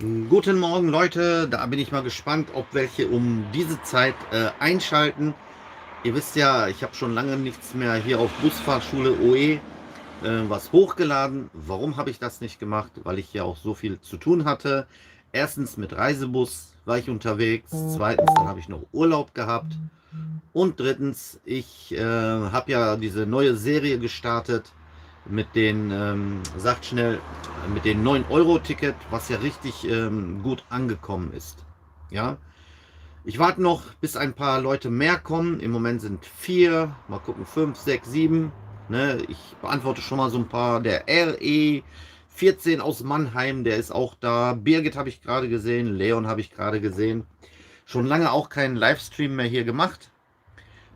Guten Morgen, Leute. Da bin ich mal gespannt, ob welche um diese Zeit einschalten. Ihr wisst ja, ich habe schon lange nichts mehr hier auf Busfahrschule OE was hochgeladen. Warum habe ich das nicht gemacht? Weil ich ja auch so viel zu tun hatte. Erstens mit Reisebus war ich unterwegs. Zweitens, dann habe ich noch Urlaub gehabt. Und drittens, ich habe ja diese neue Serie gestartet mit den, sagt schnell, mit dem 9-Euro-Ticket, was ja richtig gut angekommen ist. Ja, ich warte noch, bis ein paar Leute mehr kommen. Im Moment sind 4, mal gucken, 5, 6, 7. Ne? Ich beantworte schon mal so ein paar. Der RE 14 aus Mannheim, der ist auch da. Birgit habe ich gerade gesehen, Leon habe ich gerade gesehen. Schon lange auch keinen Livestream mehr hier gemacht.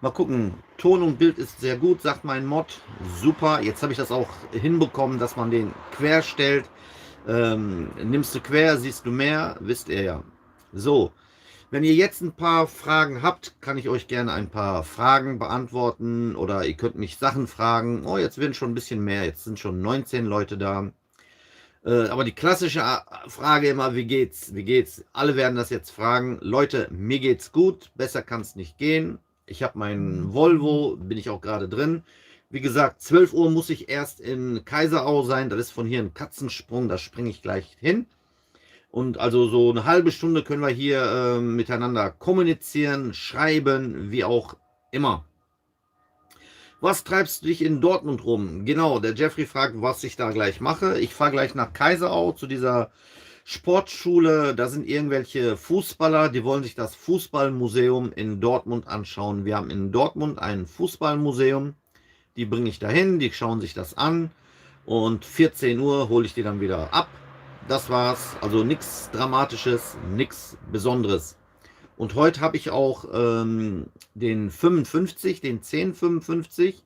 Mal gucken, Ton und Bild ist sehr gut, sagt mein Mod. Super, jetzt habe ich das auch hinbekommen, dass man den quer stellt. Nimmst du quer, siehst du mehr, wisst ihr ja. So, wenn ihr jetzt ein paar Fragen habt, kann ich euch gerne ein paar Fragen beantworten oder ihr könnt mich Sachen fragen. Oh, jetzt werden schon ein bisschen mehr, jetzt sind schon 19 Leute da. Aber die klassische Frage immer, wie geht's? Wie geht's? Alle werden das jetzt fragen. Leute, mir geht's gut, besser kann es nicht gehen. Ich habe meinen Volvo, bin ich auch gerade drin. Wie gesagt, 12 Uhr muss ich erst in Kaiserau sein. Das ist von hier ein Katzensprung, da springe ich gleich hin. Und also so eine halbe Stunde können wir hier miteinander kommunizieren, schreiben, wie auch immer. Was treibst du dich in Dortmund rum? Genau, der Jeffrey fragt, was ich da gleich mache. Ich fahre gleich nach Kaiserau zu dieser Sportschule. Da sind irgendwelche Fußballer, die wollen sich das Fußballmuseum in Dortmund anschauen. Wir haben in Dortmund ein Fußballmuseum. Die bringe ich dahin, die schauen sich das an. Und 14 Uhr hole ich die dann wieder ab. Das war's. Also nichts Dramatisches, nichts Besonderes. Und heute habe ich auch den 55, den 1055.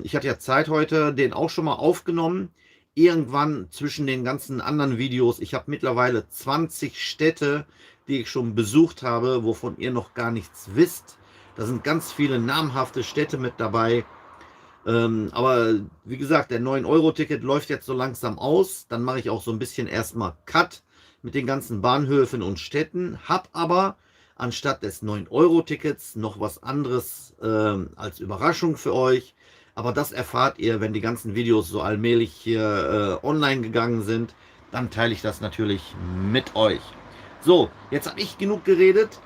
Ich hatte ja Zeit heute, den auch schon mal aufgenommen. Irgendwann zwischen den ganzen anderen Videos. Ich habe mittlerweile 20 Städte, die ich schon besucht habe, wovon ihr noch gar nichts wisst. Da sind ganz viele namhafte Städte mit dabei. Aber wie gesagt, der 9-Euro-Ticket läuft jetzt so langsam aus. Dann mache ich auch so ein bisschen erstmal Cut mit den ganzen Bahnhöfen und Städten. Hab aber anstatt des 9-Euro-Tickets noch was anderes als Überraschung für euch. Aber das erfahrt ihr, wenn die ganzen Videos so allmählich hier online gegangen sind. Dann teile ich das natürlich mit euch. So, jetzt habe ich genug geredet.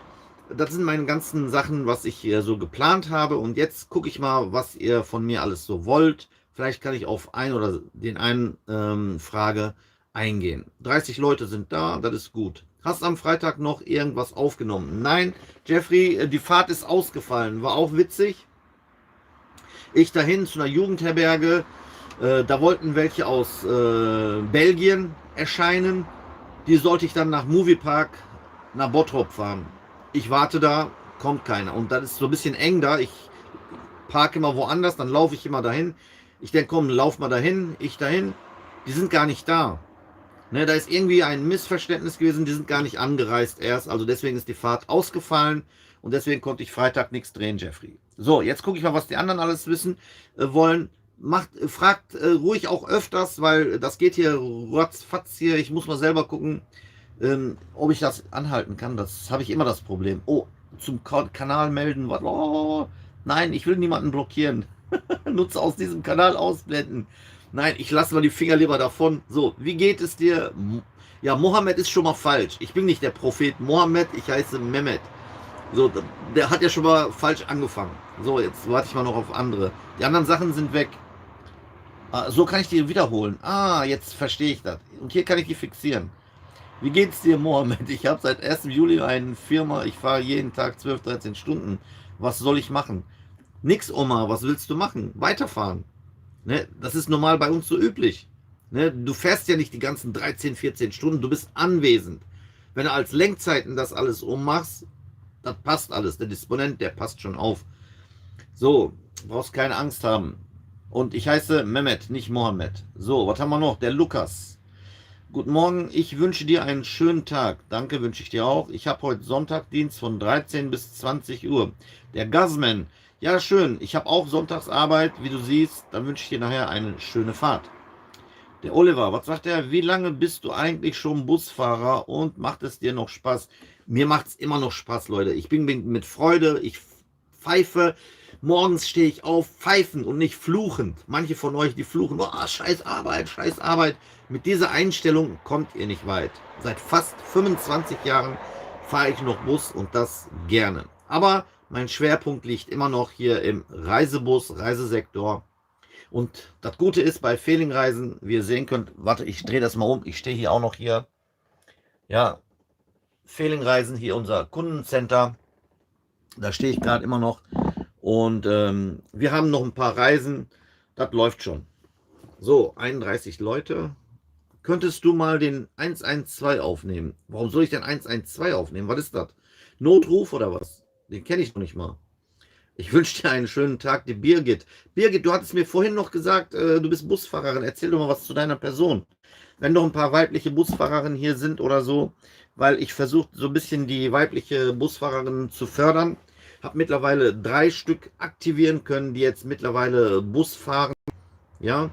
Das sind meine ganzen Sachen, was ich hier so geplant habe. Und jetzt gucke ich mal, was ihr von mir alles so wollt. Vielleicht kann ich auf ein oder den einen Frage eingehen. 30 Leute sind da, das ist gut. Hast am Freitag noch irgendwas aufgenommen? Nein, Jeffrey, die Fahrt ist ausgefallen. War auch witzig. Ich dahin zu einer Jugendherberge. Da wollten welche aus Belgien erscheinen. Die sollte ich dann nach Moviepark nach Bottrop fahren. Ich warte da, kommt keiner. Und das ist so ein bisschen eng da. Ich parke immer woanders, dann laufe ich immer dahin. Ich denke, komm, lauf mal dahin, ich dahin. Die sind gar nicht da. Ne, da ist irgendwie ein Missverständnis gewesen, die sind gar nicht angereist erst. Also deswegen ist die Fahrt ausgefallen und deswegen konnte ich Freitag nichts drehen, Jeffrey. So, jetzt gucke ich mal, was die anderen alles wissen wollen. Fragt ruhig auch öfters, weil das geht hier ratzfatz hier. Ich muss mal selber gucken, ob ich das anhalten kann. Das habe ich immer das Problem. Oh, zum Kanal melden. Oh, nein, ich will niemanden blockieren. Nutze aus diesem Kanal ausblenden. Nein, ich lasse mal die Finger lieber davon. So, wie geht es dir? Ja, Mohammed ist schon mal falsch. Ich bin nicht der Prophet Mohammed, ich heiße Mehmet. So, der hat ja schon mal falsch angefangen. So, jetzt warte ich mal noch auf andere. Die anderen Sachen sind weg. So kann ich die wiederholen. Jetzt verstehe ich das. Und hier kann ich die fixieren. Wie geht's dir, Mohammed? Ich habe seit 1. Juli eine Firma. Ich fahre jeden Tag 12, 13 Stunden. Was soll ich machen? Nix, Oma. Was willst du machen? Weiterfahren. Ne? Das ist normal bei uns so üblich. Ne? Du fährst ja nicht die ganzen 13, 14 Stunden. Du bist anwesend. Wenn du als Lenkzeiten das alles ummachst, das passt alles. Der Disponent, der passt schon auf. So, brauchst keine Angst haben. Und ich heiße Mehmet, nicht Mohammed. So, was haben wir noch? Der Lukas. Guten Morgen, ich wünsche dir einen schönen Tag. Danke, wünsche ich dir auch. Ich habe heute Sonntagdienst von 13 bis 20 Uhr. Der Gazman. Ja, schön. Ich habe auch Sonntagsarbeit, wie du siehst. Dann wünsche ich dir nachher eine schöne Fahrt. Der Oliver, was sagt er? Wie lange bist du eigentlich schon Busfahrer und macht es dir noch Spaß? Mir macht es immer noch Spaß, Leute. Ich bin mit Freude, ich pfeife. Morgens stehe ich auf, pfeifen und nicht fluchend. Manche von euch, die fluchen, oh, scheiß Arbeit, scheiß Arbeit. Mit dieser Einstellung kommt ihr nicht weit. Seit fast 25 Jahren fahre ich noch Bus und das gerne. Aber mein Schwerpunkt liegt immer noch hier im Reisebus, Reisesektor. Und das Gute ist bei Fehlingreisen, wie ihr sehen könnt, warte, ich drehe das mal um, ich stehe hier auch noch hier, ja, Fehlingreisen, hier unser Kundencenter, da stehe ich gerade immer noch und wir haben noch ein paar Reisen, das läuft schon. So, 31 Leute. Könntest du mal den 112 aufnehmen? Warum soll ich denn 112 aufnehmen? Was ist das? Notruf oder was? Den kenne ich noch nicht mal. Ich wünsche dir einen schönen Tag, die Birgit. Birgit, du hattest mir vorhin noch gesagt, du bist Busfahrerin. Erzähl doch mal was zu deiner Person. Wenn noch ein paar weibliche Busfahrerinnen hier sind oder so, weil ich versuche so ein bisschen die weibliche Busfahrerin zu fördern. Habe mittlerweile 3 Stück aktivieren können, die jetzt mittlerweile Bus fahren. Ja,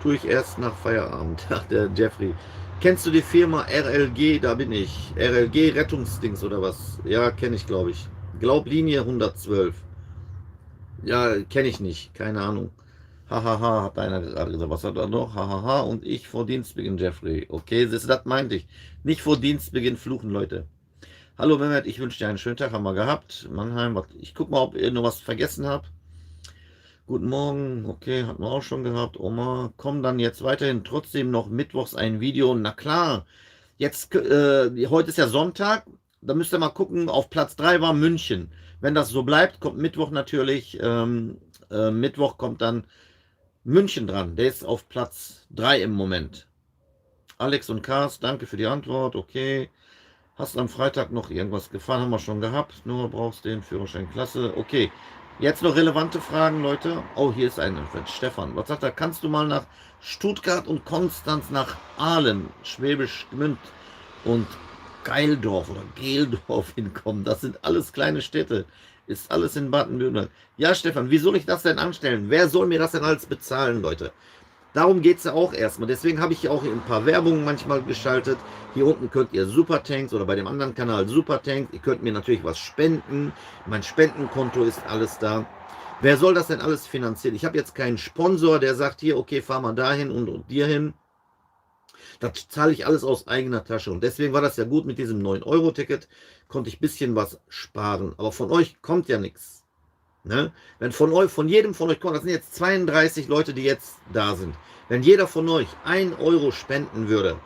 tue ich erst nach Feierabend, sagt der Jeffrey. Kennst du die Firma RLG? Da bin ich. RLG Rettungsdings oder was? Ja, kenne ich, glaube ich. Glaublinie 112. Ja, kenne ich nicht. Keine Ahnung. Hahaha, hat einer gerade gesagt. Was hat er noch? Hahaha. Und ich vor Dienstbeginn, Jeffrey. Okay, das meinte ich. Nicht vor Dienstbeginn fluchen, Leute. Hallo Mehmet, ich wünsche dir einen schönen Tag. Haben wir gehabt. Mannheim, ich gucke mal, ob ihr noch was vergessen habt. Guten Morgen. Okay, hatten wir auch schon gehabt. Oma, kommen dann jetzt weiterhin trotzdem noch mittwochs ein Video. Na klar. Jetzt, heute ist ja Sonntag. Da müsst ihr mal gucken. Auf Platz 3 war München. Wenn das so bleibt, kommt Mittwoch natürlich. Mittwoch kommt dann München dran. Der ist auf Platz 3 im Moment. Alex und Kars, danke für die Antwort. Okay. Hast du am Freitag noch irgendwas gefahren? Haben wir schon gehabt. Nur brauchst den Führerschein. Klasse. Okay. Jetzt noch relevante Fragen, Leute. Oh, hier ist ein Stefan. Was sagt er? Kannst du mal nach Stuttgart und Konstanz nach Aalen, Schwäbisch Gmünd und Geildorf oder Geldorf hinkommen? Das sind alles kleine Städte. Ist alles in Baden-Württemberg. Ja, Stefan, wie soll ich das denn anstellen? Wer soll mir das denn alles bezahlen, Leute? Darum geht es ja auch erstmal. Deswegen habe ich hier auch ein paar Werbungen manchmal geschaltet. Hier unten könnt ihr Supertanks oder bei dem anderen Kanal Supertanks. Ihr könnt mir natürlich was spenden. Mein Spendenkonto ist alles da. Wer soll das denn alles finanzieren? Ich habe jetzt keinen Sponsor, der sagt hier, okay, fahr mal dahin und dir hin. Das zahle ich alles aus eigener Tasche. Und deswegen war das ja gut mit diesem 9-Euro-Ticket. Konnte ich ein bisschen was sparen. Aber von euch kommt ja nichts. Ne? Wenn von jedem von euch kommt, das sind jetzt 32 Leute, die jetzt da sind. Wenn jeder von euch 1 Euro spenden würde,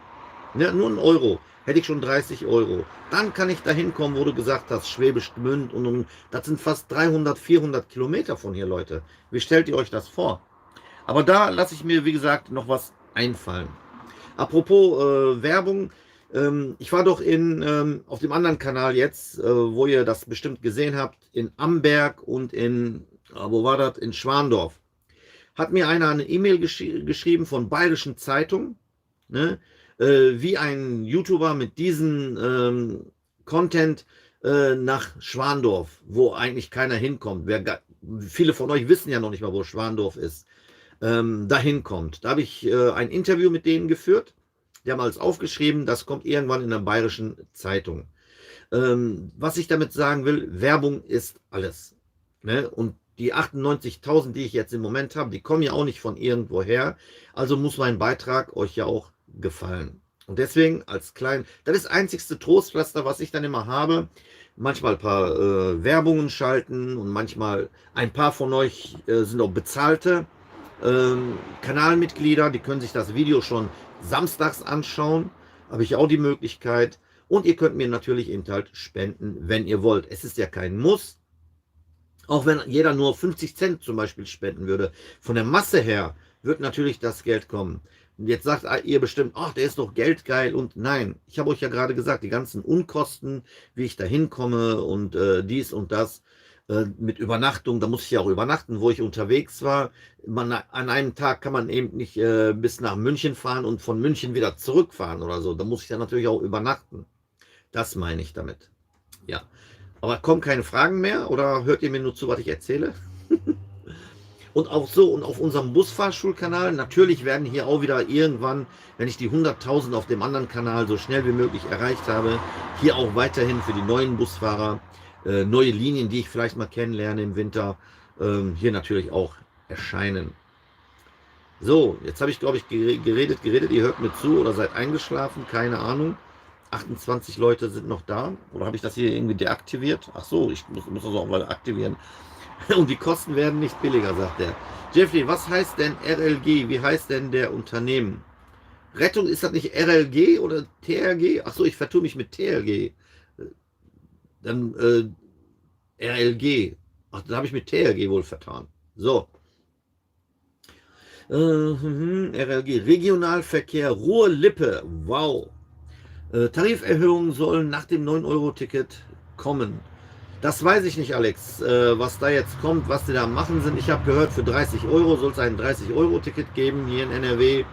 ne, nur 1 Euro, hätte ich schon 30 Euro. Dann kann ich da hinkommen, wo du gesagt hast, Schwäbisch Gmünd und das sind fast 300, 400 Kilometer von hier, Leute. Wie stellt ihr euch das vor? Aber da lasse ich mir, wie gesagt, noch was einfallen. Apropos Werbung, ich war doch auf dem anderen Kanal jetzt, wo ihr das bestimmt gesehen habt, in Amberg und wo war das? In Schwandorf. Hat mir einer eine E-Mail geschrieben von Bayerischen Zeitung, ne, wie ein YouTuber mit diesem Content nach Schwandorf, wo eigentlich keiner hinkommt. Viele von euch wissen ja noch nicht mal, wo Schwandorf ist. Dahin kommt. Da habe ich ein Interview mit denen geführt. Die haben alles aufgeschrieben, das kommt irgendwann in der Bayerischen Zeitung. Was ich damit sagen will, Werbung ist alles. Ne? Und die 98.000, die ich jetzt im Moment habe, die kommen ja auch nicht von irgendwoher. Also muss mein Beitrag euch ja auch gefallen. Und deswegen als klein, das ist das einzigste Trostpflaster, was ich dann immer habe. Manchmal ein paar Werbungen schalten und manchmal ein paar von euch sind auch bezahlte Kanalmitglieder, die können sich das Video schon samstags anschauen, habe ich auch die Möglichkeit. Und ihr könnt mir natürlich eben halt spenden, wenn ihr wollt. Es ist ja kein Muss, auch wenn jeder nur 50 Cent zum Beispiel spenden würde. Von der Masse her wird natürlich das Geld kommen. Und jetzt sagt ihr bestimmt, ach, der ist doch geldgeil. Und nein, ich habe euch ja gerade gesagt, die ganzen Unkosten, wie ich da hinkomme und dies und das, mit Übernachtung, da muss ich ja auch übernachten, wo ich unterwegs war. An einem Tag kann man eben nicht bis nach München fahren und von München wieder zurückfahren oder so. Da muss ich dann natürlich auch übernachten. Das meine ich damit. Ja. Aber kommen keine Fragen mehr oder hört ihr mir nur zu, was ich erzähle? Und auch so, und auf unserem Busfahrschulkanal, natürlich werden hier auch wieder irgendwann, wenn ich die 100.000 auf dem anderen Kanal so schnell wie möglich erreicht habe, hier auch weiterhin für die neuen Busfahrer neue Linien, die ich vielleicht mal kennenlerne im Winter, hier natürlich auch erscheinen. So, jetzt habe ich, glaube ich, geredet, ihr hört mir zu oder seid eingeschlafen, keine Ahnung. 28 Leute sind noch da. Oder habe ich das hier irgendwie deaktiviert? Ach so, ich muss das auch mal aktivieren. Und die Kosten werden nicht billiger, sagt er. Jeffrey, was heißt denn RLG? Wie heißt denn der Unternehmen? Rettung, ist das nicht RLG oder TRG? Ach so, ich vertue mich mit TRG. Dann RLG. Ach, dann habe ich mit TRG wohl vertan. So. RLG, Regionalverkehr, Ruhr-Lippe, wow. Tariferhöhungen sollen nach dem 9-Euro-Ticket kommen. Das weiß ich nicht, Alex, was da jetzt kommt, was die da machen sind. Ich habe gehört, für 30 Euro soll es ein 30-Euro-Ticket geben hier in NRW.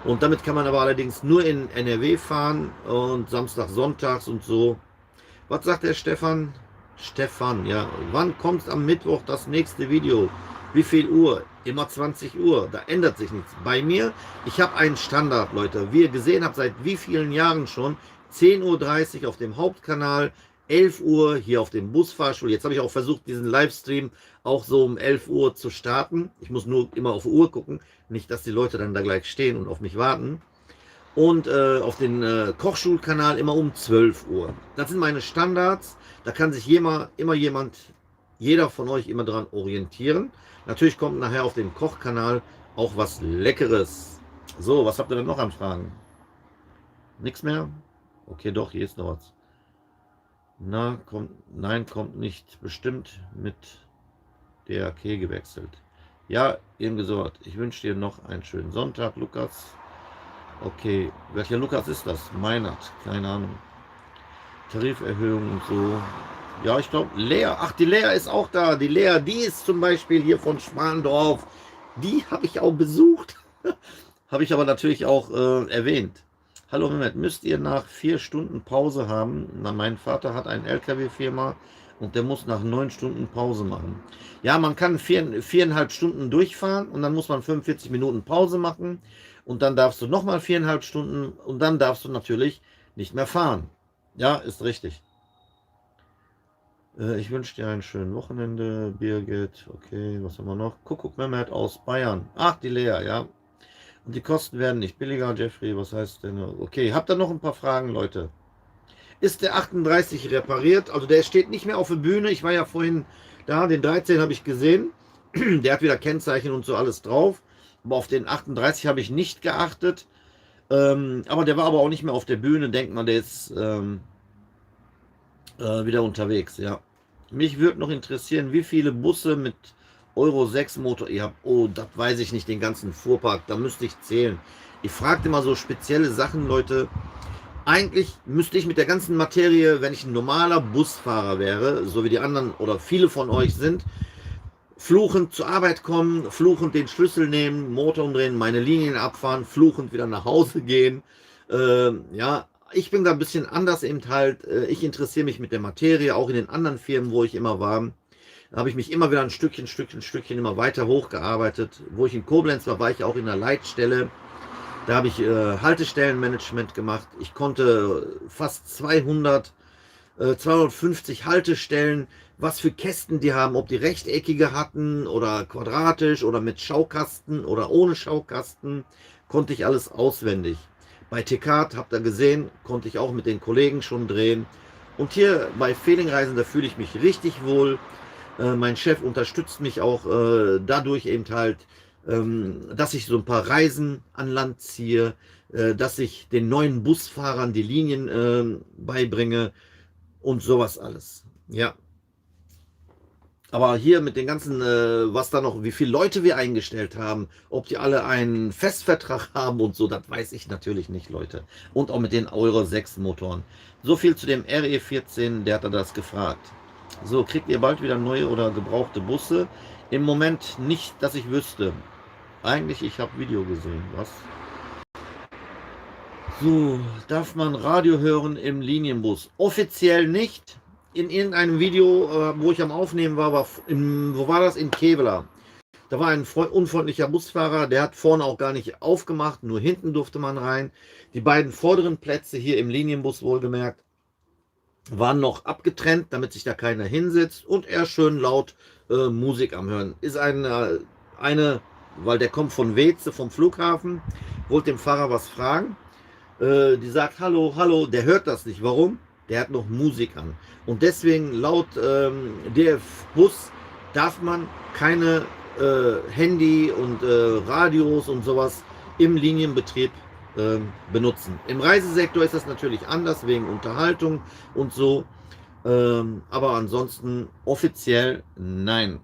Und damit kann man aber allerdings nur in NRW fahren und Samstag, Sonntags und so. Was sagt der Stefan? Stefan, ja. Wann kommt am Mittwoch das nächste Video? Wie viel Uhr? Immer 20 Uhr. Da ändert sich nichts. Bei mir, ich habe einen Standard, Leute. Wie ihr gesehen habt, seit wie vielen Jahren schon. 10:30 Uhr auf dem Hauptkanal, 11 Uhr hier auf dem Busfahrschul. Jetzt habe ich auch versucht, diesen Livestream auch so um 11 Uhr zu starten. Ich muss nur immer auf die Uhr gucken. Nicht, dass die Leute dann da gleich stehen und auf mich warten. Und auf den Kochschulkanal immer um 12 Uhr. Das sind meine Standards. Da kann sich immer jemand, jeder von euch immer dran orientieren. Natürlich kommt nachher auf dem Kochkanal auch was Leckeres. So, was habt ihr denn noch an Fragen? Nichts mehr? Okay, doch, hier ist noch was. Na, nein, kommt nicht. Bestimmt mit DRK gewechselt. Ja, irgendwie so. Ich wünsche dir noch einen schönen Sonntag, Lukas. Okay, welcher Lukas ist das? Meinert, keine Ahnung. Tariferhöhung und so. Ja, ich glaube, Lea. Ach, die Lea ist auch da. Die Lea, die ist zum Beispiel hier von Schwandorf. Die habe ich auch besucht. Habe ich aber natürlich auch erwähnt. Hallo Mehmet, müsst ihr nach 4 Stunden Pause haben? Na, mein Vater hat eine LKW-Firma und der muss nach 9 Stunden Pause machen. Ja, man kann 4,5 Stunden durchfahren und dann muss man 45 Minuten Pause machen und dann darfst du nochmal 4,5 Stunden und dann darfst du natürlich nicht mehr fahren. Ja, ist richtig. Ich wünsche dir ein schönes Wochenende, Birgit. Okay, was haben wir noch? Kuckuck Mehmet aus Bayern. Ach, die Lea, ja. Und die Kosten werden nicht billiger, Jeffrey. Was heißt denn? Okay, habt ihr noch ein paar Fragen, Leute? Ist der 38 repariert? Also der steht nicht mehr auf der Bühne. Ich war ja vorhin da, den 13 habe ich gesehen. Der hat wieder Kennzeichen und so alles drauf. Aber auf den 38 habe ich nicht geachtet. Aber der war aber auch nicht mehr auf der Bühne. Denkt man, der ist wieder unterwegs, ja. Mich würde noch interessieren, wie viele Busse mit Euro 6 Motor ihr habt. Oh, das weiß ich nicht, den ganzen Fuhrpark, da müsste ich zählen. Ich fragte mal so spezielle Sachen, Leute. Eigentlich müsste ich mit der ganzen Materie, wenn ich ein normaler Busfahrer wäre, so wie die anderen oder viele von euch sind, fluchend zur Arbeit kommen, fluchend den Schlüssel nehmen, Motor umdrehen, meine Linien abfahren, fluchend wieder nach Hause gehen. Ja, ich bin da ein bisschen anders eben halt. Ich interessiere mich mit der Materie, auch in den anderen Firmen, wo ich immer war. Da habe ich mich immer wieder ein Stückchen immer weiter hochgearbeitet. Wo ich in Koblenz war, war ich auch in der Leitstelle. Da habe ich Haltestellenmanagement gemacht. Ich konnte fast 250 Haltestellen, was für Kästen die haben, ob die rechteckige hatten oder quadratisch oder mit Schaukasten oder ohne Schaukasten, konnte ich alles auswendig. Bei Tekat, habt ihr gesehen, konnte ich auch mit den Kollegen schon drehen. Und hier bei Fehlingreisen, da fühle ich mich richtig wohl. Mein Chef unterstützt mich auch dadurch eben halt, dass ich so ein paar Reisen an Land ziehe, dass ich den neuen Busfahrern die Linien beibringe und sowas alles. Ja. Aber hier mit den ganzen, was da noch, wie viele Leute wir eingestellt haben, ob die alle einen Festvertrag haben und so, das weiß ich natürlich nicht, Leute. Und auch mit den Euro 6 Motoren. So viel zu dem RE14, der hat das gefragt. So, kriegt ihr bald wieder neue oder gebrauchte Busse? Im Moment nicht, dass ich wüsste. Eigentlich, ich habe Video gesehen, was? So, darf man Radio hören im Linienbus? Offiziell nicht. In irgendeinem Video, wo ich am Aufnehmen war, wo war das? In Kevela. Da war ein unfreundlicher Busfahrer, der hat vorne auch gar nicht aufgemacht, nur hinten durfte man rein. Die beiden vorderen Plätze hier im Linienbus wohlgemerkt waren noch abgetrennt, damit sich da keiner hinsetzt und er schön laut Musik am Hören. Ist eine, weil der kommt von Weeze, vom Flughafen, wollte dem Fahrer was fragen. Die sagt, hallo, hallo, der hört das nicht. Warum? Der hat noch Musik an. Und deswegen laut DF-Bus darf man keine Handy und Radios und sowas im Linienbetrieb benutzen. Im Reisesektor ist das natürlich anders, wegen Unterhaltung und so. Aber ansonsten offiziell nein.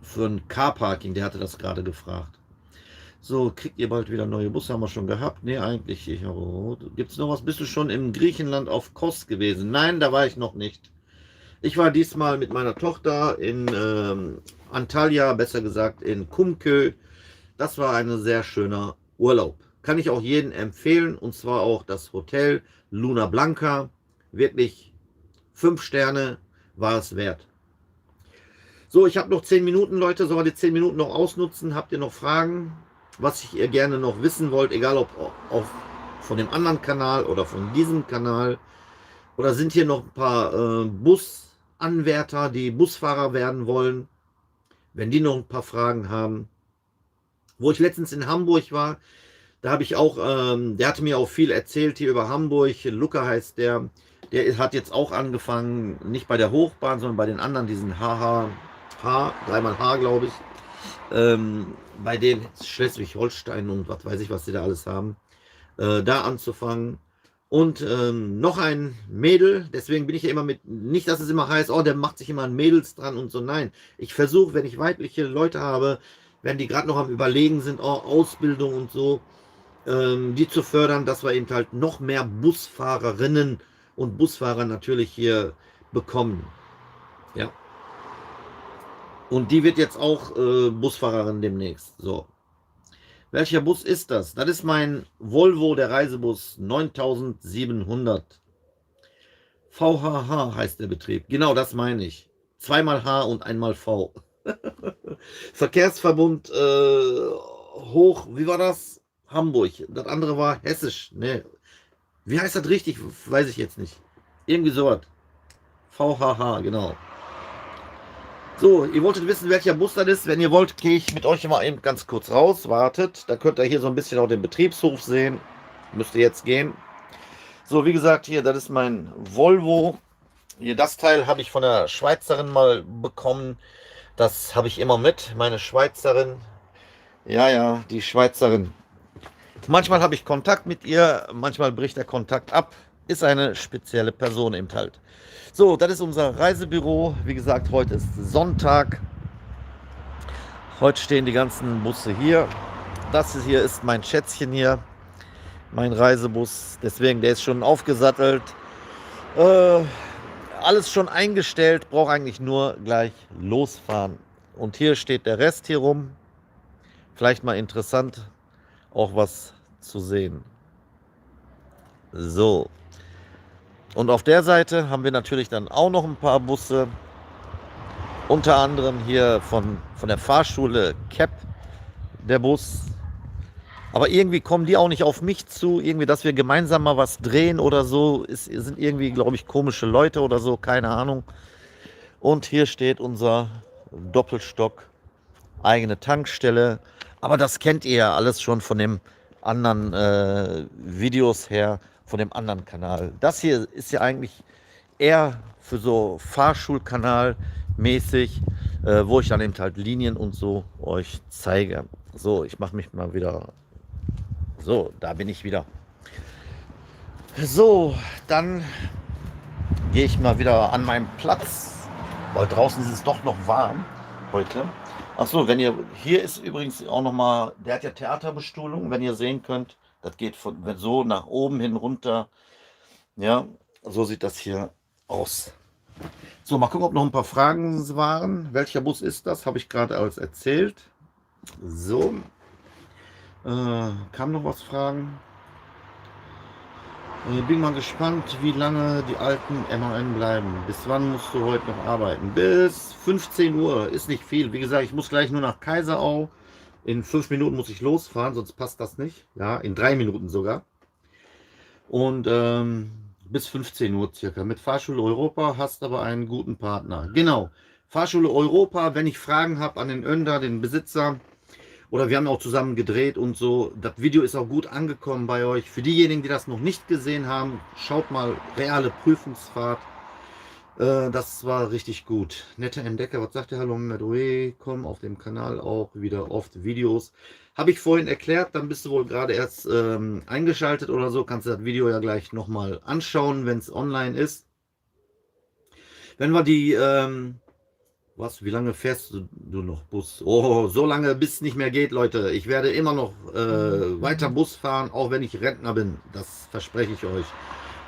Für ein Carparking, der hatte das gerade gefragt. So, kriegt ihr bald wieder neue Busse? Haben wir schon gehabt? Ne, eigentlich. Gibt es noch was? Bist du schon in Griechenland auf Kos gewesen? Nein, da war ich noch nicht. Ich war diesmal mit meiner Tochter in Antalya, besser gesagt in Kumkö. Das war ein sehr schöner Urlaub. Kann ich auch jedem empfehlen, und zwar auch das Hotel Luna Blanca. Wirklich 5 Sterne war es wert. So, ich habe noch 10 Minuten, Leute. Sollen wir die 10 Minuten noch ausnutzen? Habt ihr noch Fragen, was ihr gerne noch wissen wollt, egal ob von dem anderen Kanal oder von diesem Kanal? Oder sind hier noch ein paar Busanwärter, die Busfahrer werden wollen? Wenn die noch ein paar Fragen haben. Wo ich letztens in Hamburg war, da habe ich auch, der hatte mir auch viel erzählt hier über Hamburg. Luca heißt der. Der hat jetzt auch angefangen, nicht bei der Hochbahn, sondern bei den anderen, diesen dreimal H, glaube ich. Bei den Schleswig-Holstein und was weiß ich, was die da alles haben. Da anzufangen. Und noch ein Mädel, deswegen bin ich ja immer mit, nicht, dass es immer heißt, oh, der macht sich immer an Mädels dran und so. Nein, ich versuche, wenn ich weibliche Leute habe, wenn die gerade noch am Überlegen sind, oh, Ausbildung und so, die zu fördern, dass wir eben halt noch mehr Busfahrerinnen und Busfahrer natürlich hier bekommen. Ja. Und die wird jetzt auch Busfahrerin demnächst. So. Welcher Bus ist das? Das ist mein Volvo, der Reisebus 9700. VHH heißt der Betrieb. Genau, das meine ich. Zweimal H und einmal V. Verkehrsverbund Hoch, wie war das? Hamburg. Das andere war Hessisch. Ne. Wie heißt das richtig? Weiß ich jetzt nicht. Irgendwie sowas. VHH, genau. So, ihr wolltet wissen, welcher Bus das ist. Wenn ihr wollt, gehe ich mit euch mal eben ganz kurz raus. Wartet. Da könnt ihr hier so ein bisschen auch den Betriebshof sehen. Müsst ihr jetzt gehen. So, wie gesagt, hier, das ist mein Volvo. Hier, das Teil habe ich von der Schweizerin mal bekommen. Das habe ich immer mit. Meine Schweizerin. Ja, die Schweizerin. Manchmal habe ich Kontakt mit ihr, manchmal bricht der Kontakt ab. Ist eine spezielle Person eben halt. So, das ist unser Reisebüro. Wie gesagt, heute ist Sonntag. Heute stehen die ganzen Busse hier. Das hier ist mein Schätzchen hier. Mein Reisebus. Deswegen, der ist schon aufgesattelt. Alles schon eingestellt. Brauche eigentlich nur gleich losfahren. Und hier steht der Rest hier rum. Vielleicht mal interessant, auch was zu sehen. So. Und auf der Seite haben wir natürlich dann auch noch ein paar Busse. Unter anderem hier von der Fahrschule CAP, der Bus. Aber irgendwie kommen die auch nicht auf mich zu, irgendwie, dass wir gemeinsam mal was drehen oder so. Sind irgendwie, glaube ich, komische Leute oder so, keine Ahnung. Und hier steht unser Doppelstock, eigene Tankstelle. Aber das kennt ihr ja alles schon von dem anderen Videos her, von dem anderen Kanal. Das hier ist ja eigentlich eher für so Fahrschulkanal mäßig, wo ich dann eben halt Linien und so euch zeige. So, ich mache mich mal wieder. So, da bin ich wieder. So, dann gehe ich mal wieder an meinen Platz, weil draußen ist es doch noch warm heute. Achso, wenn ihr, hier ist übrigens auch nochmal, der hat ja Theaterbestuhlung, wenn ihr sehen könnt, das geht von so nach oben hin runter. Ja, so sieht das hier aus. So, mal gucken, ob noch ein paar Fragen waren. Welcher Bus ist das? Habe ich gerade alles erzählt. So. Kam noch was Fragen? Bin mal gespannt, wie lange die alten MAN bleiben. Bis wann musst du heute noch arbeiten? Bis 15 Uhr, ist nicht viel. Wie gesagt, ich muss gleich nur nach Kaiserau. In 5 Minuten muss ich losfahren, sonst passt das nicht. Ja, in 3 Minuten sogar. Und bis 15 Uhr circa. Mit Fahrschule Europa hast aber einen guten Partner. Genau, Fahrschule Europa, wenn ich Fragen habe an den Önder, den Besitzer, oder wir haben auch zusammen gedreht und so. Das Video ist auch gut angekommen bei euch. Für diejenigen, die das noch nicht gesehen haben, schaut mal reale Prüfungsfahrt. Das war richtig gut. Netter Entdecker, was sagt der Hallo Medway? Kommen auf dem Kanal auch wieder oft Videos. Habe ich vorhin erklärt, dann bist du wohl gerade erst eingeschaltet oder so. Kannst du das Video ja gleich nochmal anschauen, wenn es online ist. Wenn wir die was, wie lange fährst du noch Bus? Oh, so lange, bis es nicht mehr geht, Leute. Ich werde immer noch weiter Bus fahren, auch wenn ich Rentner bin. Das verspreche ich euch.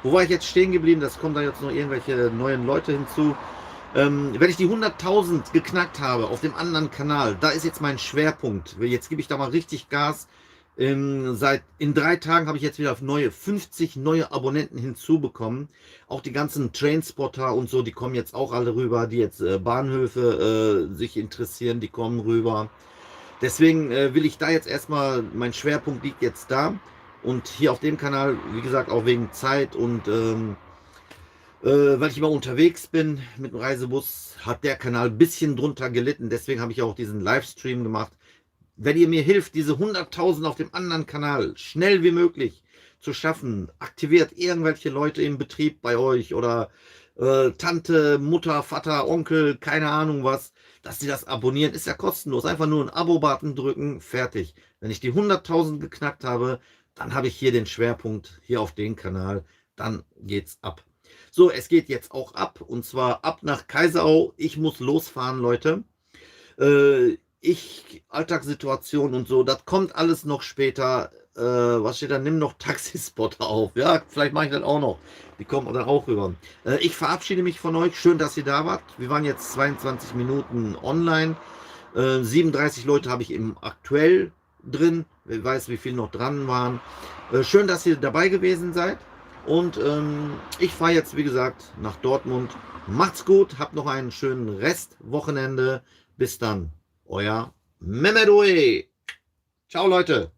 Wo war ich jetzt stehen geblieben? Das kommen da jetzt noch irgendwelche neuen Leute hinzu. Wenn ich die 100.000 geknackt habe auf dem anderen Kanal, da ist jetzt mein Schwerpunkt. Jetzt gebe ich da mal richtig Gas. In 3 Tagen habe ich jetzt wieder 50 neue Abonnenten hinzubekommen. Auch die ganzen Trainspotter und so, die kommen jetzt auch alle rüber, die jetzt Bahnhöfe sich interessieren, die kommen rüber. Deswegen will ich da jetzt erstmal, mein Schwerpunkt liegt jetzt da. Und hier auf dem Kanal, wie gesagt, auch wegen Zeit und weil ich immer unterwegs bin mit dem Reisebus, hat der Kanal ein bisschen drunter gelitten. Deswegen habe ich auch diesen Livestream gemacht. Wenn ihr mir hilft, diese 100.000 auf dem anderen Kanal schnell wie möglich zu schaffen, aktiviert irgendwelche Leute im Betrieb bei euch oder Tante, Mutter, Vater, Onkel, keine Ahnung was, dass sie das abonnieren, ist ja kostenlos. Einfach nur einen Abo-Button drücken, fertig. Wenn ich die 100.000 geknackt habe, dann habe ich hier den Schwerpunkt, hier auf den Kanal, dann geht's ab. So, es geht jetzt auch ab, und zwar ab nach Kaiserau. Ich muss losfahren, Leute. Alltagssituation und so, das kommt alles noch später. Was steht da? Nimm noch Taxispotter auf. Ja, vielleicht mache ich das auch noch. Die kommen dann auch rüber. Ich verabschiede mich von euch. Schön, dass ihr da wart. Wir waren jetzt 22 Minuten online. 37 Leute habe ich im aktuell drin. Wer weiß, wie viele noch dran waren. Schön, dass ihr dabei gewesen seid. Und ich fahre jetzt, wie gesagt, nach Dortmund. Macht's gut. Habt noch einen schönen Restwochenende. Bis dann. Euer Mehmet Oe. Ciao, Leute.